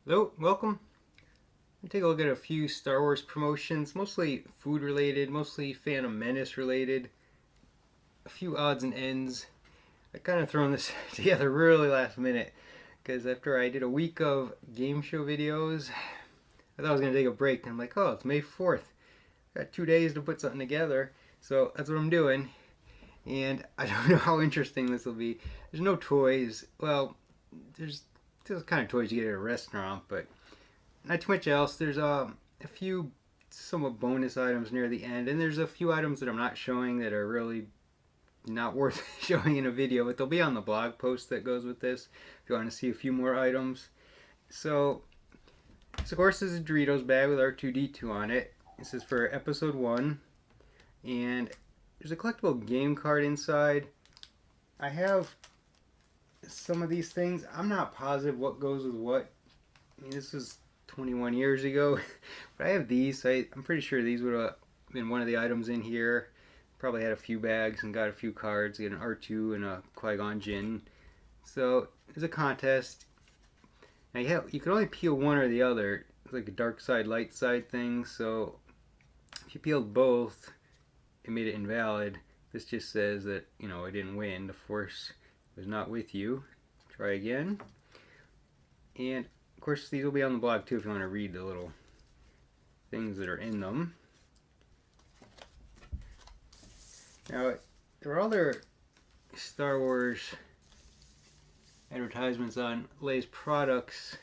Hello, welcome. We'll take a look at a few Star Wars promotions, mostly food related, mostly Phantom Menace related, a few odds and ends. I kind of thrown this together really last minute because after I did a week of game show videos, I thought I was going to take a break. And I'm like, oh, it's May 4th. Got 2 days to put something together. So that's what I'm doing. And I don't know how interesting this will be. There's no toys. Well, there's kind of toys you get at a restaurant, but not too much else. There's a few somewhat bonus items near the end, and there's a few items that I'm not showing that are really not worth showing in a video, but they'll be on the blog post that goes with this if you want to see a few more items. So, of course, this is a Doritos bag with R2-D2 on it. This is for episode 1, and there's a collectible game card inside. I have some of these things. I'm not positive what goes with what. I mean, this is 21 years ago, but I have these. I'm pretty sure these would have been one of the items in here. Probably had a few bags and got a few cards. Get an R2 and a Qui-Gon Jinn. So it's a contest. Now you can only peel one or the other. It's like a dark side, light side thing. So if you peeled both, it made it invalid. This just says that, I didn't win. The Force was not with you. Try again. And of course, these will be on the blog too if you want to read the little things that are in them. Now, there are other Star Wars advertisements on Lay's products,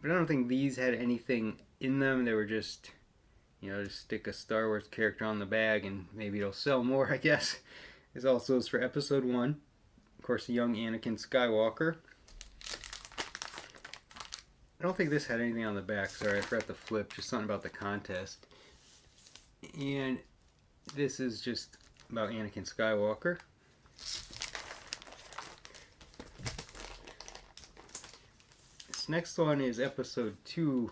but I don't think these had anything in them. They were just, just stick a Star Wars character on the bag and maybe it'll sell more, I guess. This also is for episode 1. Of course, the young Anakin Skywalker. I don't think this had anything on the back. Sorry, I forgot to flip. Just something about the contest. And this is just about Anakin Skywalker. This next one is episode 2,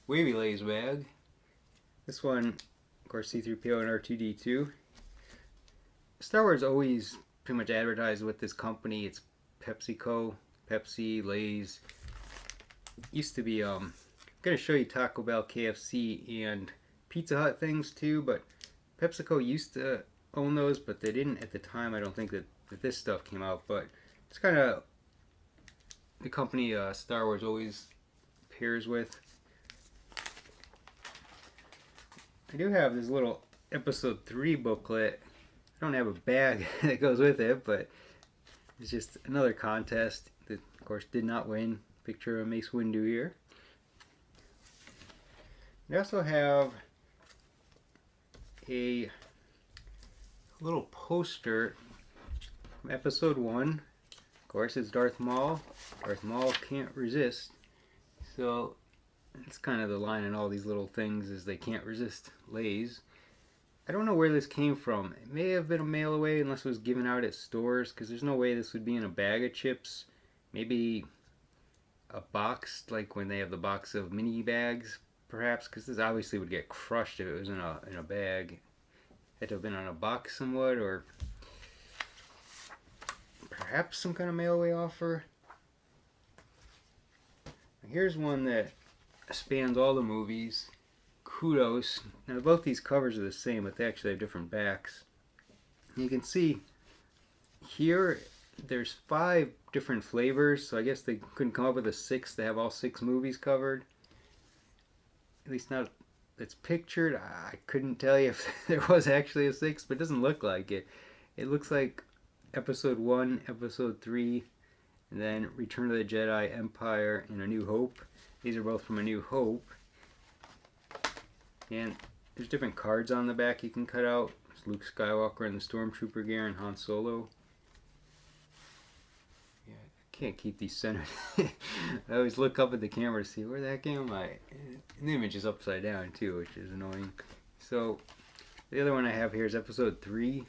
Wavy Lay's bag. This one, of course, C-3PO and R2-D2. Star Wars always pretty much advertised with this company. It's PepsiCo, Pepsi, Lay's. Used to be I'm gonna show you Taco Bell, KFC, and Pizza Hut things too, but PepsiCo used to own those, but they didn't at the time. I don't think that this stuff came out, but it's kind of the company Star Wars always pairs with. I do have this little episode 3 booklet. I don't have a bag that goes with it, but it's just another contest that of course did not win. Picture of Mace Windu here. We also have a little poster from episode 1. Of course, it's Darth Maul. Darth Maul can't resist. So it's kind of the line in all these little things is they can't resist Lay's. I don't know where this came from. It may have been a mail away unless it was given out at stores, because there's no way this would be in a bag of chips. Maybe a box, like when they have the box of mini bags, perhaps, because this obviously would get crushed if it was in a bag. It had to have been on a box somewhat, or perhaps some kind of mail away offer. Here's one that spans all the movies. Kudos. Now both these covers are the same, but they actually have different backs. You can see here there's 5 different flavors, so I guess they couldn't come up with a 6th to have all 6 movies covered. At least not it's pictured. I couldn't tell you if there was actually a 6th, but it doesn't look like it. It looks like episode 1, episode 3, and then Return of the Jedi, Empire, and A New Hope. These are both from A New Hope. And there's different cards on the back you can cut out. There's Luke Skywalker in the Stormtrooper gear and Han Solo. Yeah, I can't keep these centered. I always look up at the camera to see where the heck am I. And the image is upside down too, which is annoying. So the other one I have here is episode 3.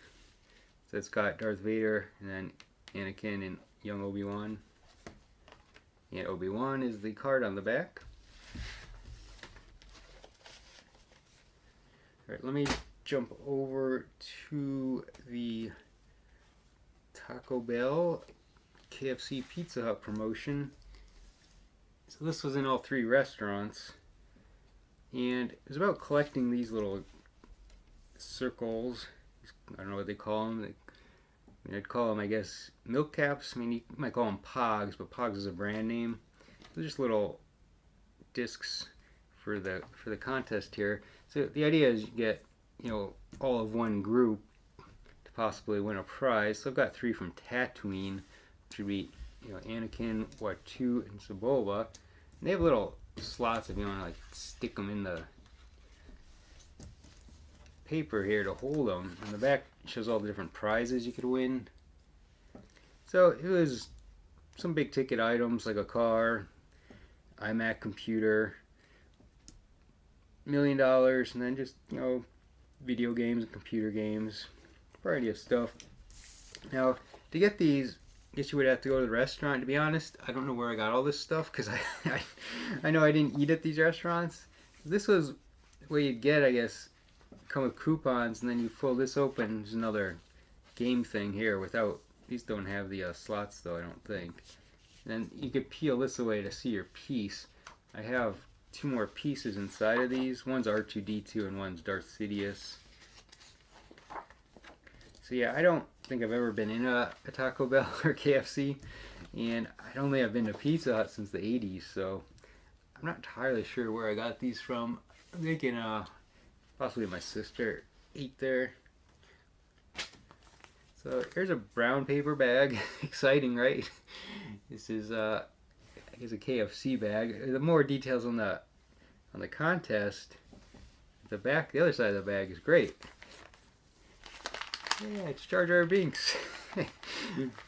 So it's got Darth Vader and then Anakin and young Obi-Wan. And Obi-Wan is the card on the back. Alright, let me jump over to the Taco Bell KFC Pizza Hut promotion. So this was in all 3 restaurants, and it was about collecting these little circles. I don't know what they call them. I'd call them, I guess, milk caps. I mean, you might call them Pogs, but Pogs is a brand name. They're just little discs for the contest here. So the idea is you get, all of one group to possibly win a prize. So I've got 3 from Tatooine, which would be, Anakin, Watu, and Saboba. And they have little slots if you want to stick them in the paper here to hold them. On the back shows all the different prizes you could win. So it was some big ticket items like a car, iMac computer, $1 million, and then just video games and computer games, variety of stuff. Now to get these, I guess you would have to go to the restaurant. To be honest, I don't know where I got all this stuff because I know I didn't eat at these restaurants. This was what you'd get, I guess. Come with coupons, and then you fold this open. There's another game thing here without, these don't have the slots though, I don't think. And then you could peel this away to see your piece. I have 2 more pieces inside of these. One's R2-D2 and one's Darth Sidious. So yeah, I don't think I've ever been in a Taco Bell or KFC, and I don't think I've been to Pizza Hut since the 80s, so I'm not entirely sure where I got these from. I'm thinking possibly my sister ate there. So here's a brown paper bag. Exciting, right? This is I guess a KFC bag. The more details on the contest. The other side of the bag is great. Yeah, it's Jar Jar Binks.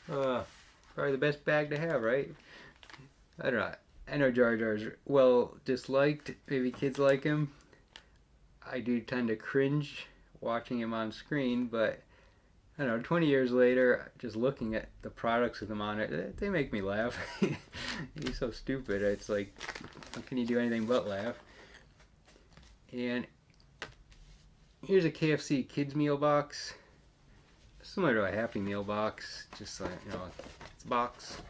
Probably the best bag to have, right? I don't know. I know Jar Jar's well disliked. Maybe kids like him. I do tend to cringe watching him on screen, but I don't know, 20 years later, just looking at the products with him on it, they make me laugh. He's so stupid. It's like, how can you do anything but laugh? And here's a KFC Kids Meal Box. Similar to a Happy Meal box, just like, it's a box.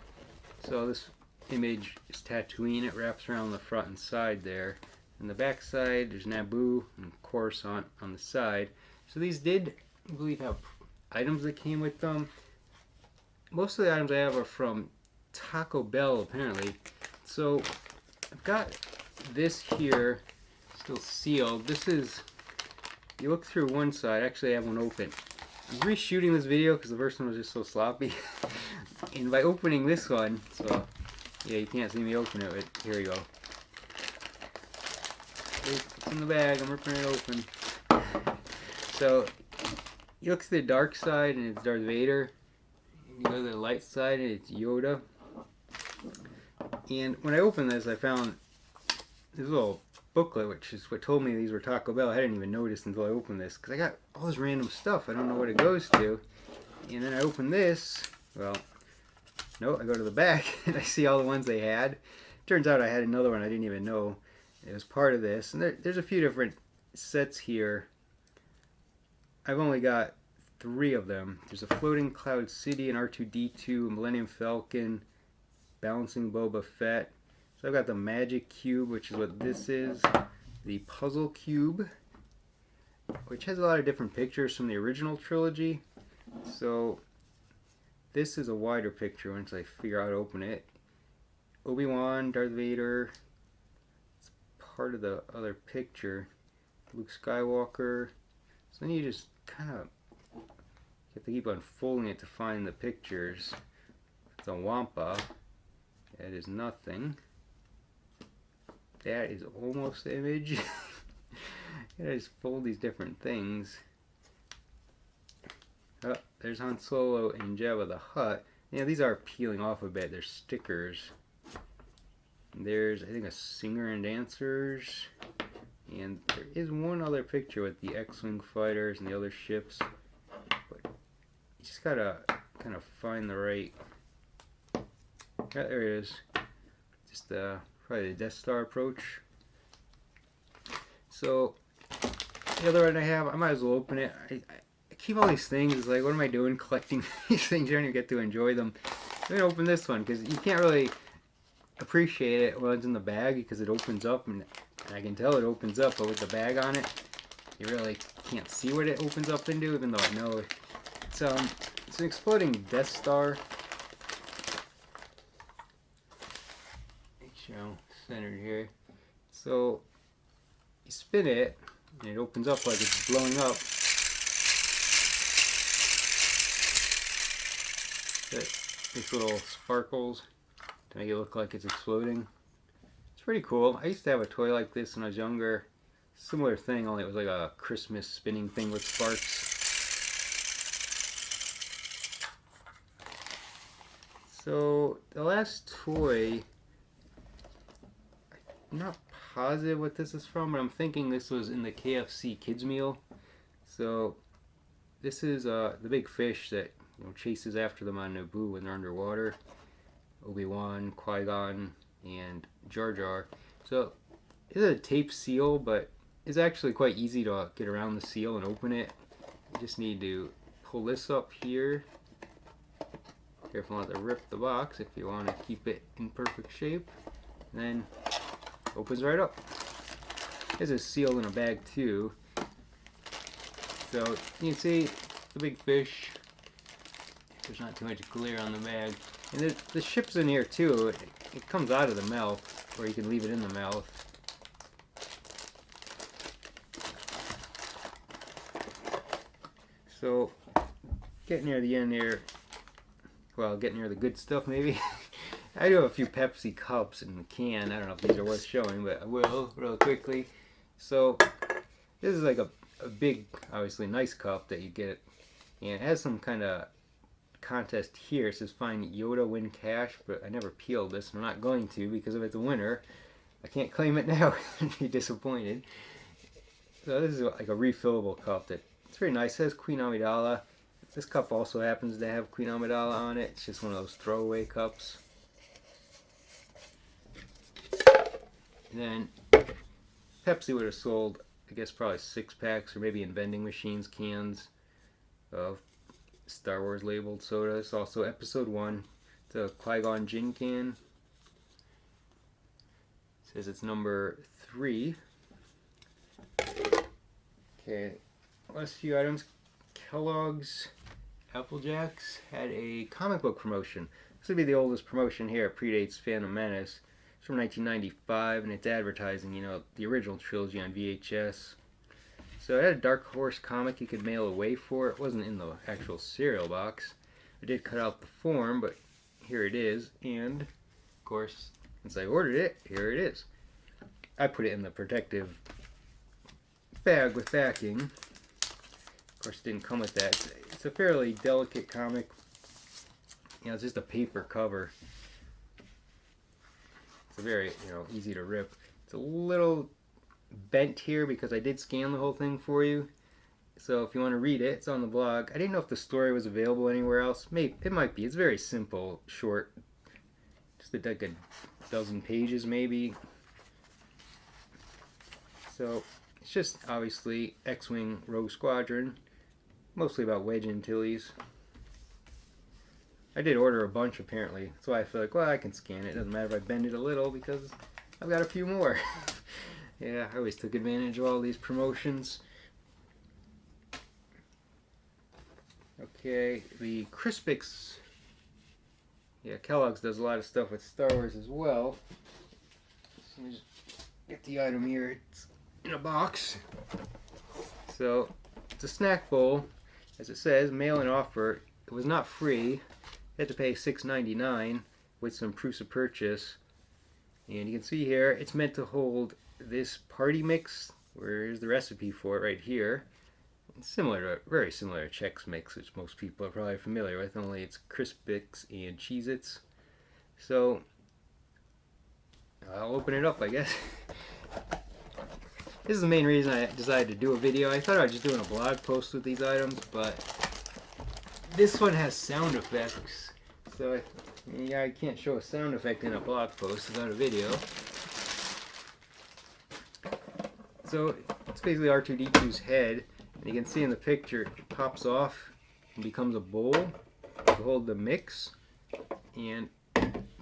So this image is Tatooine. It wraps around the front and side there. And the back side, there's Naboo and Coruscant on the side. So these did, I believe, have items that came with them. Most of the items I have are from Taco Bell, apparently. So I've got this here, still sealed. This is, you look through one side, actually I have one open. I'm reshooting this video because the first one was just so sloppy. And by opening this one, so yeah, you can't see me open it, but here we go. It's in the bag, I'm ripping it open. So you look to the dark side and it's Darth Vader. You go to the light side and it's Yoda. And when I opened this, I found this little booklet, which is what told me these were Taco Bell. I hadn't even noticed until I opened this because I got all this random stuff. I don't know what it goes to. And then I open this. Well, no, I go to the back and I see all the ones they had. Turns out I had another one I didn't even know it was part of this. And there's a few different sets here. I've only got 3 of them. There's a Floating Cloud City, an R2-D2, a Millennium Falcon, Balancing Boba Fett. So I've got the Magic Cube, which is what this is. The Puzzle Cube, which has a lot of different pictures from the original trilogy. So this is a wider picture once I figure out how to open it. Obi-Wan, Darth Vader. It's part of the other picture. Luke Skywalker. So then you just kind of have to keep unfolding it to find the pictures. It's a Wampa. That is nothing. That is almost the image. I just fold these different things. Oh, there's Han Solo and Jabba the Hutt. Yeah, these are peeling off a bit. They're stickers. And there's, I think, a Singer and Dancers. And there is one other picture with the X-Wing fighters and the other ships. But you just gotta kind of find the right... Yeah, there it is. Just probably the Death Star approach. So the other one I have, I might as well open it. I keep all these things. It's like, what am I doing collecting these things? You don't even get to enjoy them. I'm gonna open this one because you can't really. appreciate it when it's in the bag because it opens up, and I can tell it opens up, but with the bag on it, you really can't see what it opens up into, even though I know it. It's an exploding Death Star. You know, centered here. So you spin it, and it opens up like it's blowing up. These little sparkles to make it look like it's exploding. It's pretty cool. I used to have a toy like this when I was younger. Similar thing, only it was like a Christmas spinning thing with sparks. So the last toy, I'm not positive what this is from, but I'm thinking this was in the KFC Kids Meal. So this is the big fish that chases after them on Naboo when they're underwater. Obi-Wan, Qui-Gon, and Jar Jar. So it's a tape seal, but it's actually quite easy to get around the seal and open it. You just need to pull this up here. Careful not to rip the box if you want to keep it in perfect shape. And then opens right up. This is sealed in a bag too. So you can see the big fish. There's not too much glare on the bag. And the ship's in here too. It comes out of the mouth, or you can leave it in the mouth. So, getting near the end here, well, getting near the good stuff maybe. I do have a few Pepsi cups in the can. I don't know if these are worth showing, but I will real quickly. So, this is like a big, obviously nice cup that you get. And it has some kind of contest here. It says find Yoda, win cash, but I never peeled this, and I'm not going to because if it's a winner, I can't claim it now. I'd be disappointed. So this is like a refillable cup that it's very nice. It says Queen Amidala. This cup also happens to have Queen Amidala on it. It's just one of those throwaway cups. And then Pepsi would have sold, I guess, probably 6-packs, or maybe in vending machines, cans of Star Wars labeled soda. It's also Episode 1. It's a Qui-Gon gin can. It says it's number 3. Okay, last few items. Kellogg's Apple Jacks had a comic book promotion. This would be the oldest promotion here. It predates Phantom Menace. It's from 1995, and it's advertising, the original trilogy on VHS. So it had a Dark Horse comic you could mail away for. It wasn't in the actual cereal box. I did cut out the form, but here it is. And, of course, since I ordered it, here it is. I put it in the protective bag with backing. Of course, it didn't come with that. It's a fairly delicate comic. It's just a paper cover. It's a very, easy to rip. It's a little bent here because I did scan the whole thing for you. So if you want to read it, it's on the blog. I didn't know if the story was available anywhere else. Maybe it might be. It's very simple, short, just like a dozen pages maybe. So it's just obviously X-Wing Rogue Squadron, mostly about Wedge Antilles. I did order a bunch apparently. That's why I feel like, well, I can scan it. Doesn't matter if I bend it a little because I've got a few more. Yeah, I always took advantage of all these promotions. Okay, the Crispix. Yeah, Kellogg's does a lot of stuff with Star Wars as well. So just get the item here. It's in a box. So, it's a snack bowl. As it says, mail-in offer. It was not free. You had to pay $6.99 with some proofs of purchase. And you can see here, it's meant to hold this party mix. Where's the recipe for it right here? It's very similar to Chex Mix, which most people are probably familiar with, only it's Crispix and Cheez-Its. So, I'll open it up, I guess. This is the main reason I decided to do a video. I thought I was just doing a blog post with these items, but this one has sound effects. So, I can't show a sound effect in a blog post without a video. So, it's basically R2-D2's head. And you can see in the picture, it pops off and becomes a bowl to hold the mix. And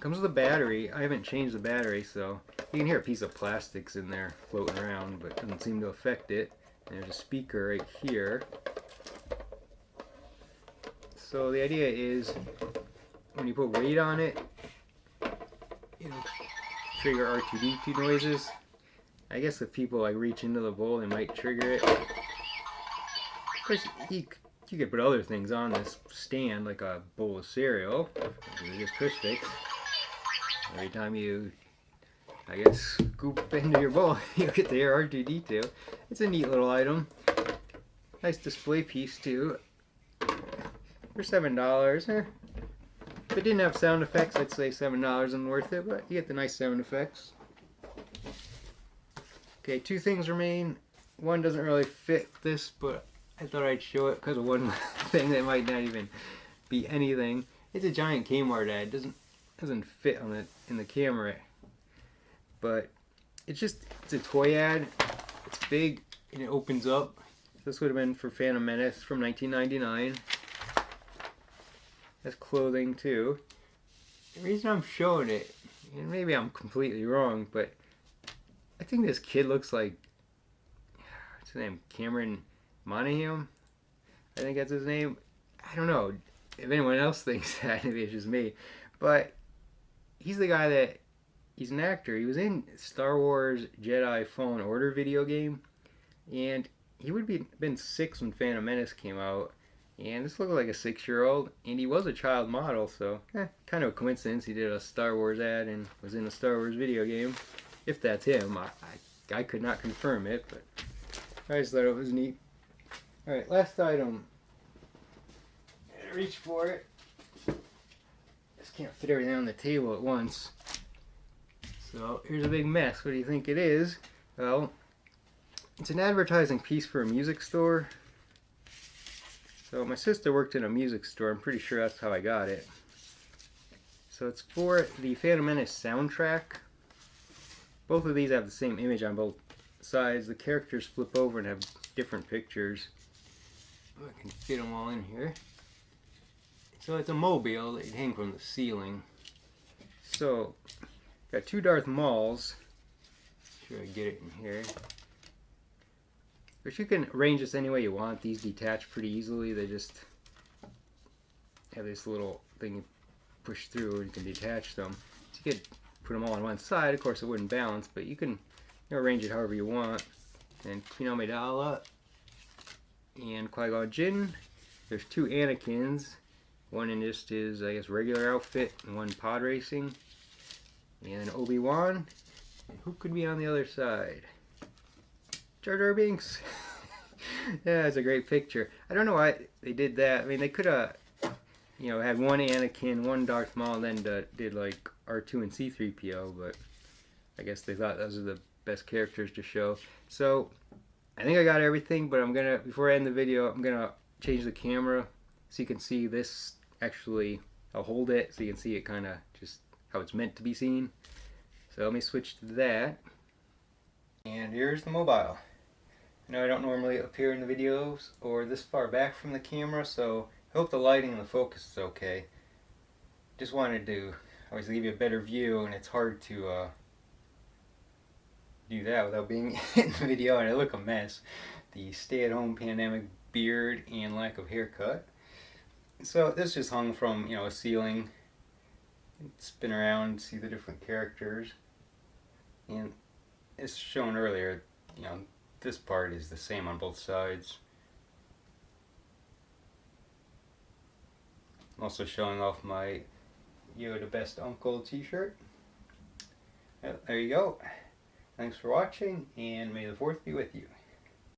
Comes with a battery. I haven't changed the battery, so you can hear a piece of plastic's in there floating around, but it doesn't seem to affect it. And there's a speaker right here. So the idea is when you put weight on it, it'll trigger R2-D2 noises. I guess if people like reach into the bowl, they might trigger it. Of course, you could put other things on this stand, like a bowl of cereal, or just Crush Sticks. Every time you, I guess, scoop into your bowl, you get the R2-D2. It's a neat little item. Nice display piece too. For $7. If it didn't have sound effects, I'd say $7 isn't worth it, but you get the nice sound effects. Okay, two things remain. One doesn't really fit this, but I thought I'd show it because of one thing that might not even be anything. It's a giant Kmart ad. It doesn't fit on in the camera, but it's a toy ad. It's big and it opens up. This would have been for Phantom Menace from 1999. That's clothing too. The reason I'm showing it, and maybe I'm completely wrong, but I think this kid looks like, what's his name, Cameron Monaghan? I think that's his name. I don't know if anyone else thinks that, maybe it's just me. But he's the guy that, he's an actor. He was in Star Wars Jedi Fallen Order video game. And he would have been 6 when Phantom Menace came out. And this looked like a 6-year-old. And he was a child model, so kind of a coincidence. He did a Star Wars ad and was in a Star Wars video game. If that's him, I could not confirm it, but I just thought it was neat. Alright, last item. Reach for it. Just can't fit everything on the table at once. So here's a big mess. What do you think it is? Well, it's an advertising piece for a music store. So my sister worked in a music store. I'm pretty sure that's how I got it. So it's for the Phantom Menace soundtrack. Both of these have the same image on both sides. The characters flip over and have different pictures. I can fit them all in here. So it's a mobile that you hang from the ceiling. So, got 2 Darth Mauls. Make sure I get it in here. But you can arrange this any way you want. These detach pretty easily. They just have this little thing you push through and you can detach them. So you could put them all on one side. Of course it wouldn't balance, but you can arrange it however you want. And Queen Amidala and Qui-Gon Jinn. There's 2 Anakins. One in just his, I guess, regular outfit, and one pod racing. And Obi-Wan. And who could be on the other side? Jar Jar Binks. Yeah, it's a great picture. I don't know why they did that. I mean, they could have, had one Anakin, one Darth Maul, and then did like R2 and C-3PO, but I guess they thought those are the best characters to show. So, I think I got everything, but before I end the video, I'm gonna change the camera so you can see this. Actually, I'll hold it so you can see it kind of just how it's meant to be seen. So let me switch to that. And here's the mobile. I know I don't normally appear in the videos or this far back from the camera, so I hope the lighting and the focus is okay. Just wanted to obviously give you a better view, and it's hard to do that without being in the video, and I look a mess. The stay-at-home pandemic beard and lack of haircut. So this just hung from, a ceiling. Spin around, see the different characters. And as shown earlier, this part is the same on both sides. I'm also showing off my Yoda Best Uncle t-shirt. There you go. Thanks for watching, and may the 4th be with you.